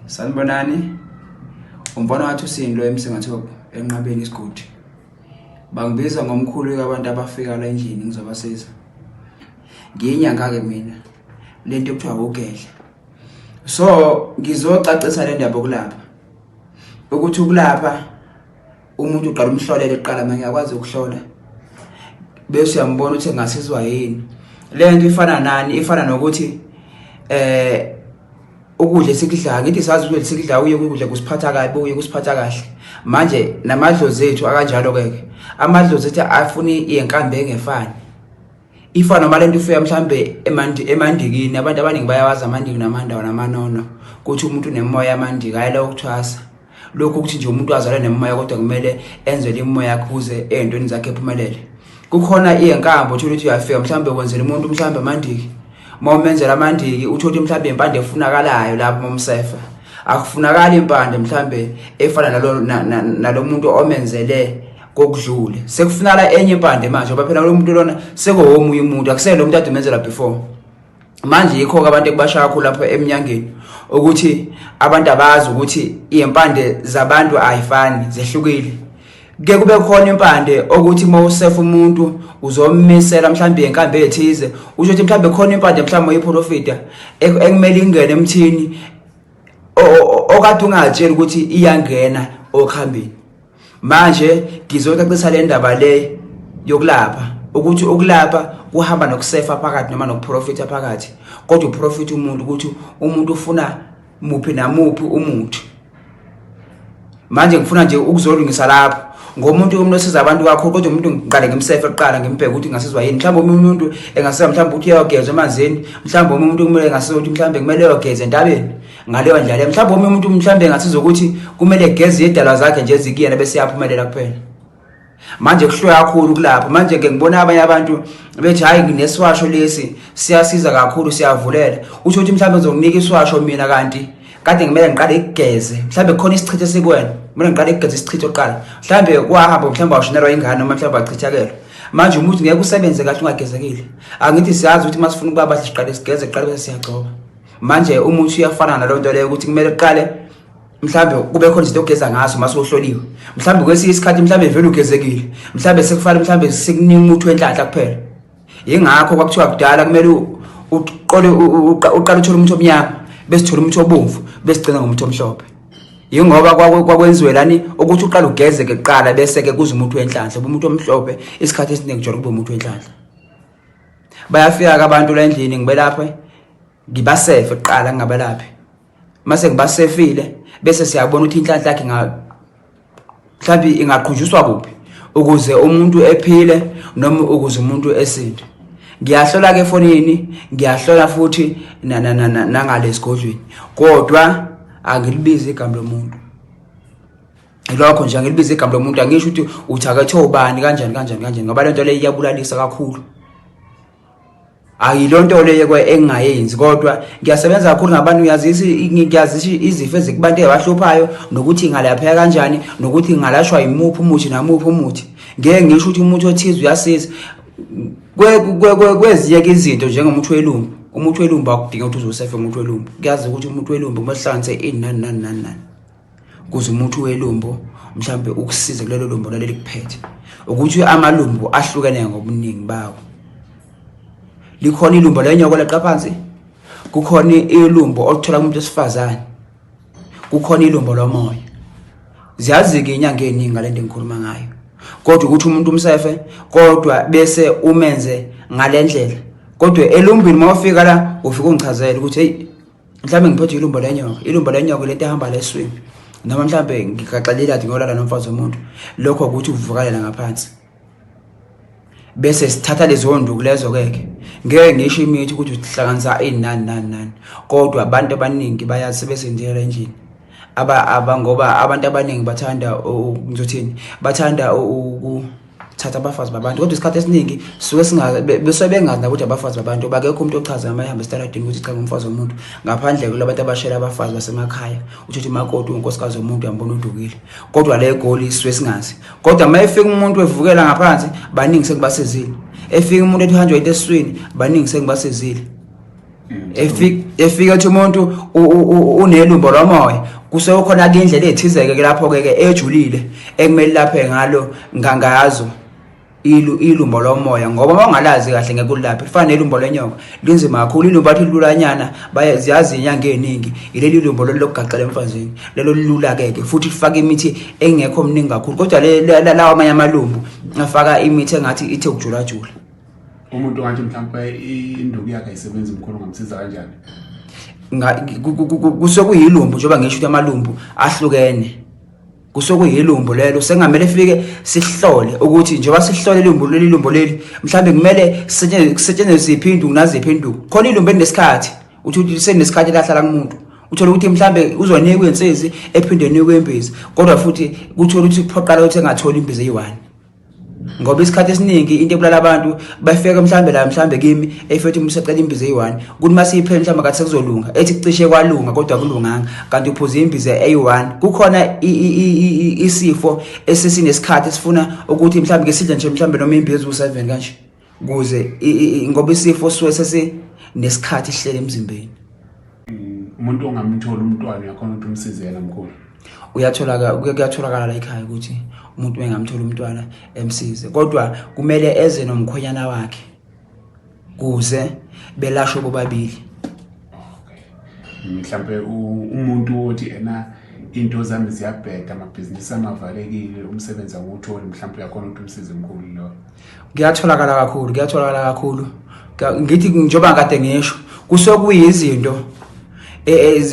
Sanibonani. Umbona wathi usindo emsingathoko enqabeni isigodi. Bangibiza ngomkhulu kabantu abafika la endlini ngizobasiza. Ngiyinyanga ke mina. Lento ekuthiwa ugedla. So ngizocacisa le ndaba okulapha. Ukuthi ukulapha umuntu uqala umhlolele eqala manje akwazi ukuhlola. Bese uyambona ukuthi engasizwa yini. Lento ifana nani? Ifana nokuthi ukudla esikudla ngithi sazi ukuthi esikudla uye ukudla kusiphatha kabi uye kusiphatha kahle. Manje namadlozi ethu akanjalo ke. Amadlozi ethu afuni iyenkambe engefani. Ifana noma lento ifika mhlambe emandikini abantu abaningi bayawazi amandiki namandawo namanono ukuthi umuntu unemoya yamandiki ayela ukuthwasa. Lokho ukuthi nje umuntu azalwe nemoya kodwa kumele enze imoya yakhe kuze ezintweni zakhe ephumelele. Kukhona iyenkambo ukuthi uyafika mhlambe wenzela umuntu mhlambe amandiki. Mawumenzela amandiki uthi mhlambe impande efunakalayo lapho momsefa. Akufunakala impande mhlambe efana nalo muntu omenzele kokudlule. Sekufunala enye impande manje ngoba phela lo muntu lona sekowomunye umuntu akusele umuntu ade menzela before. Manje yikho ke abantu ekubasha kakhulu lapho eminyangeni ukuthi abantu abazi ukuthi impande zabantu ayifani zehlukile. Ke kube khona impande ukuthi mawusefa umuntu uzomisela mhlambe inkambe ethize usho ukuthi mhlambe khona impande mhlambe oyiprofita ekumele ingene emthini okade ungatshela ukuthi iyangena okhambeni. Manje ngizocacisa le ndaba le yokulapha ukuthi ukulapha kuhamba nokusefa phakathi noma nokuprofita phakathi kodwa uprofit umuntu ukuthi umuntu ufuna muphi namuphi umuthi. Manje ngifuna nje ukuzolungisa lapho ngomuntu omnosiza abantu kakhulu kodwa umuntu ngiqale ngimsefe eqala ngimbheke ukuthi ngasizwa yini. Mhlawumbe umuntu engasiza mhlawumbe ukuthi uyogeza emanzini, mhlawumbe umuntu kumele engasiza ukuthi mhlawumbe kumele uyogeza entabeni ngaleyo ndlela. Mhlawumbe umuntu mhlawumbe engasiza ukuthi kumele egeze idalwa zakhe nje ezikiyena bese yaphumelela kuphela. Manje kuhloya kakhulu kulapho. Manje ke ngibona abanye abantu bethi hayi ngineswasho lesi siyasiza kakhulu siyavulela. Usho ukuthi mhlawumbe ngizokunika iswasho mina kanti kade ngimele ngiqale igeze. Mhlawumbe khona isichitho sikwena. Mina ngiqale igeze isichitho oqala. Mhlawumbe kwahamba mhlawumbe awushinelwa ingane noma mhlawumbe achithakela. Manje umuntu ngeke usebenze kahle ungagezekile. Angithi siyazi ukuthi masifuna ukuba bathi siqale sigeze siqale bese siyagcoba. Manje umuntu uyafana nalo nto leyo ukuthi kumele uqale mhlawumbe kube khona izinto ogeza ngazo masohloliwe. Mhlawumbe kwesinye isikhathi mhlawumbe vele ugezekile. Mhlawumbe sekufanele mhlawumbe sikunika umuthi wenhlanhla kuphela. Yingakho kwakuthiwa kudala kumele uqale uthola umuthi omnyama bese thola umuthi obomvu bese gcina ngomuthi omhlophe. Yingoba kwakwenziwe lani ukuthi uqale ugeze ke kuqala bese ke kuza umuthi wenhlanhla. Umuntu omhlophe isikhathi esiningi njalo kube umuthi wenhlanhla. Bayafika abantu la endlini ngibelapha ngibasefe kuqala ngingabelaphi. Mase ngibasefile bese siyabona ukuthi inhlanhla yakhe mhlawumbe ingaqhujuswa kuphi ukuze umuntu ephile noma ukuze umuntu esinde. Ngiyahlola ke efonini, ngiyahlola futhi nangale esigodlweni. Kodwa angilibizi igama lomuntu. Ilokho nje angilibizi igama lomuntu angisho ukuthi uthakathe ubani kanjani ngoba lento le iyabulalisa kakhulu. Ayilonto leyo engayenzi kodwa ngiyasebenza kakhulu ngabantu ngiyazisa izifo ezikubantu ezibahluphayo nokuthi ngalapheka kanjani nokuthi ngalashwa imuphi umuthi namuphi umuthi. Ngeke ngisho ukuthi umuthi othize uyasiza kweziye izinto njengomuthi welumbu. Umuthi welumbu akudinga ukuthi uzosefe umuthi welumbu. Kuyazi ukuthi umuthi welumbu kumele uhlanganise nani kuze umuthi welumbu mhlambe ukusiza kulelo lumbu laleli kuphethe ukuthi amalumbu ahlukene ngobuningi bawo. Likhona ilumbu lenyoko leqa phansi, kukhona ilumbu oluthola umuntu esifazane, kukhona ilumbu lomoya. Ziyazi ke inyanga eningi ngalento engikhuluma ngayo. Kodwa ukuthi umuntu umsefe kodwa bese umenze ngalendlela. Kodwa elumbini mawufika la ufika ungichazela ukuthi hey mhlambe ngiphethe ilumbu lenyoko. Ilumbu lenyoko lento ehamba leswini. Noma mhlambe ngikaxelela athi ngolala nomfazi womuntu. Lokho ukuthi uvukalela ngaphansi. Bese sithatha lezo nduku lezo keke. Ngeke ngisho imithi ukuthi uhlanganisa nani. Kodwa abantu abaningi bayasebenzela endlini. Ngoba abantu abaningi bathanda ngizothini? Bathanda ukuthatha abafazi babantu. Kodwa isikhathi esiningi suke besebengazi ukuthi abafazi babantu bakekho umuntu ochaza amayihamba estaladini ukuthi cha ngumfazi womuntu. Ngaphandle kulabantu abashela abafazi basemakhaya. Uthi makoti unkosikazi womuntu yambona udukile. Kodwa le goli suke singazi. Kodwa mayefika umuntu evukela ngaphansi baningi sekubasezile. Efika umuntu ethi uhanjwa into eswini baningi sekubasezile. Efika efika ethi umuntu unelumbo lomoya kusekhona ke indlela ezithizeke ke lapho ke ejulile ekumele laphe ngalo ngangazo ilumbo lomoya ngoba mawungalazi kahle ngeke ulaphe lifanele ilumbo lenyoka linzima kakhulu ilumbo athi lulanyana bayaziyazi inyanga eziningi ileli lumbo lokugaqela emfazini lelo lilula ke futhi lifaka imithi engekho omningi kakhulu kodwa lawa amanye amalumbu afaka imithi engathi ithe ukujula jula umuntu kanje mhlawumbe induku yakhe ayisebenzi umkhulu ngamsiza kanjani kusokuyilumbu njengoba ngisho ukuthi amalumbu ahlukene kusokuyilumbu lelo sengamele fike sihlole ukuthi njengoba sihlole ilumbu leli mhlambe kumele kusetshenziswe iphindu naziphi induku khona ilumbu elinesikhathi uthi senesikhathi lahlala kumuntu uthola ukuthi mhlambe uzonikwa insezi ephinde nikwe imbiza kodwa futhi kuthola ukuthi kuphoqala ukuthi engathola imbiza eyi1 ngoba isikhathi esiningi into ebulala abantu bafika mhlambe kimi efethi umsecela imbiza eyi1 kuthi masiphe mhlambe ngathi sekuzolunga ethi kucishe kwalunga kodwa kulunganga kanti uphuza imbiza eyi1 kukhona isifo esesinesikhathi esifuna ukuthi mhlambe ke sidle nje mhlambe noma imbiza u7 kanje kuze ngoba isifo suwe nesikhathi ihlele emzimbeni umuntu ongamthola umntwana uyakhona ukuthi umsizela mkhulu kuyatholakala la ekhaya ukuthi umuntu engamthola umntwana emsize kodwa kumele eze nomkhonyana wakhe kuze belashwe bobabili mhlambe umuntu othi ena into zami ziyabheda amabhizinisi amavalekile umsebenzi awutholi mhlambe uyakhona ukuthi umsize mkhulu lo kuyatholakala kakhulu ngithi njengoba kade ngisho kusokuyizinto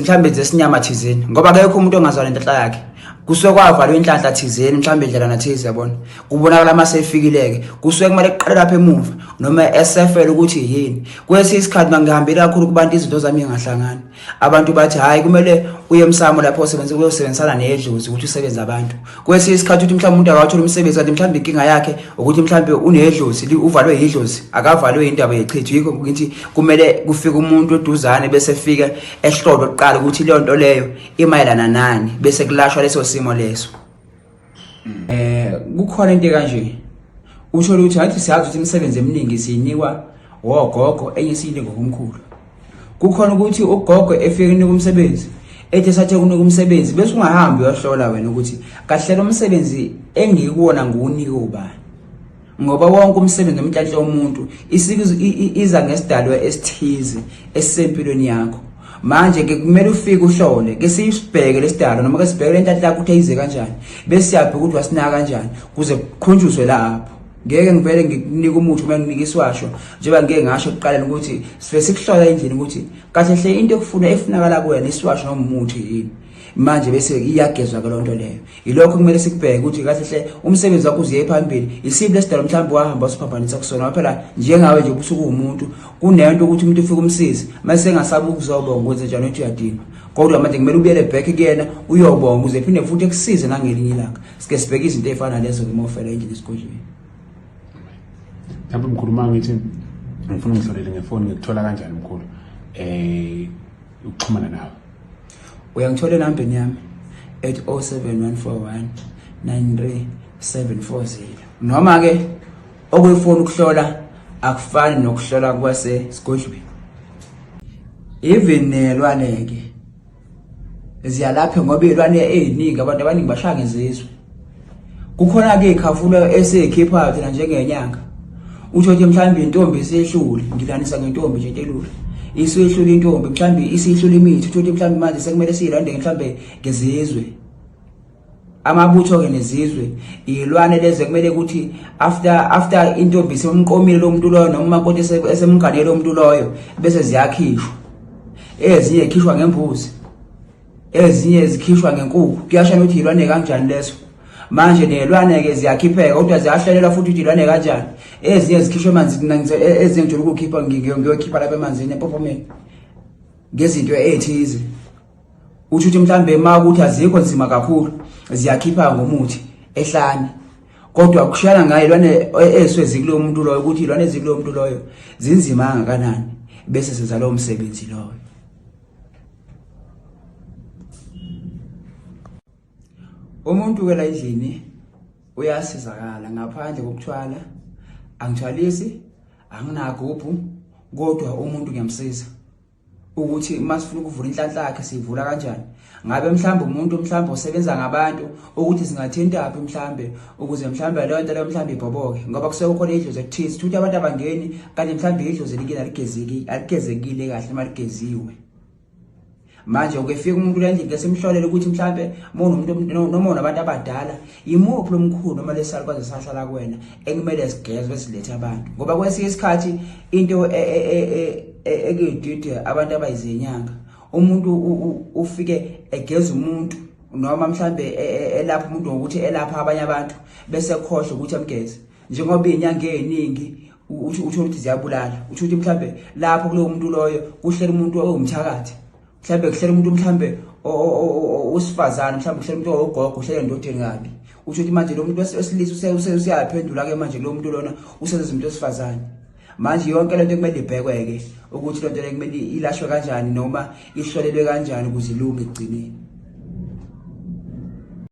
mhlambe zesinyama thizeni ngoba akekho umuntu ongazwana inhlanhla yakhe kusokwavalwa inhlanhla thizeni mhlambe indlela nathize yabona kubonakala mase efikileke kusuke kumele kuqale lapha emuva noma esefela ukuthi yini kwesi isikhathi mangihambela kakhulu kubantu izinto zami engahlangani abantu bathi hayi kumele uye emsamo lapho uyosebenzisana nedlozi ukuthi usebenze abantu kwesi isikhathi ukuthi mhlambe umuntu akathola umsebenzi kanti mhlambe inkinga yakhe ukuthi mhlambe unedlozi uvalwe idlozi akavalwe indaba yechithu yikho ukuthi kumele kufike umuntu oduzane bese efika ehlolo oqala ukuthi leyo nto leyo imayelana nani bese kulashwa leso simo leso kukhona into kanje usho ukuthi hathi siyazi ukuthi imisebenzi eminingi siyinikwa wogogo enye siyinikwa kumkhulu kukhona ukuthi ugogo efike kunika umsebenzi ethi sathe kunika umsebenzi bese ungahambi uyahlola wena ukuthi kahle lo msebenzi engikuwona nguunike ubani ngoba wonke umsebenzi omhlanhla womuntu iza ngesidalwa esithize esempilweni yakho manje ke kumele ufike uhlole ke sibheke lesidalo noma ke sibheke lenhlanhla yakho ukuthi ayize kanjani bese siyabheka ukuthi wasinaka kanjani kuze kukhunjuzwe lapho ngeke ngivele ngikunike umuthi uma nginika iswasho njengoba ngeke ngasho kuqala ukuthi sife sikuhlola endlini ukuthi kahle hle into efunakala kuwena iswasho noma umuthi yini manje bese iyagezwa ke lonto leyo ilokho kumele sikubheke ukuthi kahle hle umsebenzi wakho uziye phambili isiphi lesidalo mhlawumbe wahamba usiphaphanisa kusona phela njengawe nje ubusuku umuntu kunento ukuthi umuntu ufike umsizi mase engasabi ukuzobonga ukuthi njani uthi uyadinga kodwa manje kumele ubuyele back kuyena uyobonga uze phinde futhi ekusize nangelinye ilanga sike sibheke izinto ezifana lezo ke mawufela endlini esigodlweni mhlawumbe mkhuluma ngithi ngifuna ngihlolele ngefoni ngikuthola kanjani mkhulu ukuxhumana nawe uyangithola enambeni yami 80714193740 noma ke okuyifona ukuhlola akufani nokuhlola kwase sigodlweni even nelwane ke ziyalapha ngoba ilwane eziningi abantu abaningi bashaya ngezizwe kukhona ke ikhafulo esekhipha thina njengenyanga utho ukuthi mhlambe intombi isihlule ngilanisa ngentombi nje entelule isihlule intombi mhlambe isihlule imithi utho ukuthi mhlambe manje sekumele siyilande mhlambe ngezizwe amabutho ke nezizwe ilwane leze kumele ukuthi after intombi semqomile lo muntu loyo noma umakoti esemganele lo muntu loyo bese ziyakhishwa ezinye ikhishwa ngembuzi ezinye zikhishwa ngenkukhu kuyashana ukuthi ilwane kanjani leso manje nelwane ke ziyakhipheka kodwa ziyahlelelwa futhi ukuthi ilwane kanjani ezinye zikhishwe emanzini ezinye nje ukukhipha ngiyokhipha lapha emanzini empopomeni ngezinto ezithize uthi mhlambe ukuthi azikho nzima kakhulu ziyakhipha ngomuthi ehlane kodwa kushana ngayo ilwane eswezi kulo muntu loyo ukuthi ilwane ezikulo muntu loyo zinzima kangakanani bese senza lo msebenzi loyo umuntu ke la endlini uyasizakala ngaphandle kokuthwala angithwalisi anginaguphu kodwa umuntu ngiyamsiza ukuthi masifuna ukuvula inhlanhla yakhe sivula kanjani. Ngabe mhlawumbe umuntu mhlawumbe usebenza ngabantu ukuthi singathinta aphi mhlawumbe ukuze mhlawumbe leyo nto leyo mhlawumbe ibhoboke, ngoba kusekhona idlozi ekuthize ukuthi abantu abangeni kanti mhlawumbe idlozi likini aligezekile kahle maligeziwe. Manje ukefika umuntu endlini ngesimhlolele ukuthi mhlawumbe noma unabantu abadala yimuphi lo mkhulu noma lesalukazi sahlala kuwena ekumele sigeze besilethe abantu, ngoba kwesinye isikhathi into ekuyidide abantu abayizinyanga umuntu ufike egeza umuntu noma mhlawumbe elapha umuntu ngokuthi elapha abanye abantu bese ekhohle ukuthi amgeze, njengoba inyanga eziningi utho ukuthi ziyabulala, utho ukuthi mhlawumbe lapho kulowo muntu loyo kuhlela umuntu owumthakathi, mhlawumbe kuhlela umuntu mhlawumbe usifazana, mhlawumbe kuhlela umuntu ogogo, kuhlela indodeni kabi, utho ukuthi manje lo muntu wesilisa useyaphendula ke manje lo muntu lona usenza izinto esifazane. Manje yonke lento kumele ibhekweke ukuthi lento le kumele ilashwe kanjani noma ihlolelwe kanjani ukuze ilunge ekugcineni.